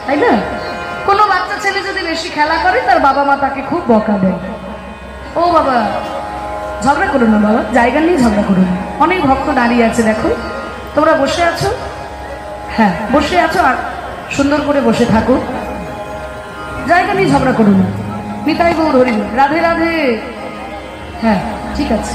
তাই না? কোনো বাচ্চা ছেলে যদি বেশি খেলা করে তার বাবা মা তাকে খুব বকা দেয়, ও বাবা ঝগড়া করো না বাবা, জায়গা নিয়ে ঝগড়া করো না। অনেক ভক্ত দাঁড়িয়ে আছে, দেখো তোমরা বসে আছো, হ্যাঁ বসে আছো, আর সুন্দর করে বসে থাকো, জায়গা নিয়ে ঝগড়া করো না। নিতাই গৌর হরি বল, রাধে রাধে। হ্যাঁ ঠিক আছে,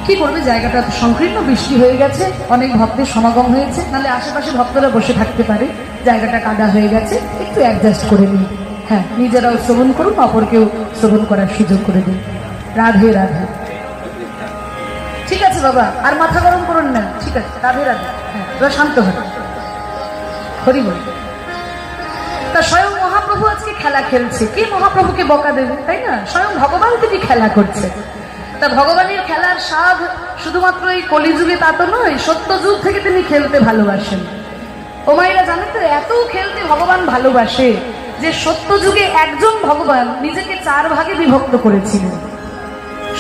কি করবে, জায়গাটা সংকীর্ণ, বৃষ্টি হয়ে গেছে, অনেক ভক্তের সমাগম হয়েছে, নাহলে আশেপাশে ভক্তরা বসে থাকতে পারে, জায়গাটা কাদা হয়ে গেছে, একটু অ্যাডজাস্ট করে নিন। হ্যাঁ নিজেরাও শ্রবণ করুন, অপরকেও শ্রবণ করার সুযোগ করে দিন। রাধে রাধে। ঠিক আছে বাবা, আর মাথা গরম করুন না, ঠিক আছে, রাধে রাধে। হ্যাঁ এবার শান্ত হবে, হরি বল। তা স্বয়ং মহাপ্রভু আজকে খেলা খেলছে, কে মহাপ্রভুকে বকা দেবে, তাই না? স্বয়ং ভগবান তিনি খেলা করছে। তা ভগবানের খেলার স্বাদ শুধুমাত্র এই কলিযুগে তা তো নয়, সত্য যুগ থেকে তিনি খেলতে ভালোবাসেন। ও মায়েরা জানেন তো, এত খেলতে ভগবান ভালোবাসে যে সত্য যুগে একজন ভগবান নিজেকে 4 ভাগে বিভক্ত করেছিলেন।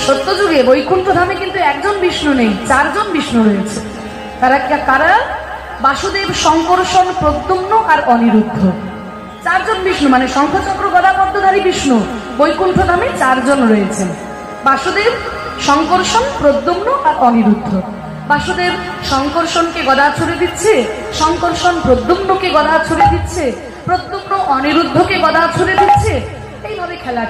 সত্য যুগে বৈকুণ্ঠ ধামে কিন্তু একজন বিষ্ণু নেই, 4 জন বিষ্ণু রয়েছে। তারা কারা? বাসুদেব, শঙ্কর্ষণ, প্রদ্যুম্ন আর অনিরুদ্ধ। 4 জন বিষ্ণু, মানে শঙ্খচক্র গদা পদ্মধারী বিষ্ণু বৈকুণ্ঠ ধামে 4 জন রয়েছেন। বাসুদেব, শঙ্কর্ষণ, প্রদ্যুম্ন আর অনিরুদ্ধ। বাসুদেব শঙ্কর্ষণকে গদা ছুড়ে দিচ্ছে, শঙ্কর্ষণ প্রদ্যুম্নকে গদা ছুড়ে দিচ্ছে, প্রদ্যুম্ন অনিরুদ্ধকে গদা ছুড়ে দিচ্ছে। এইভাবে খেলা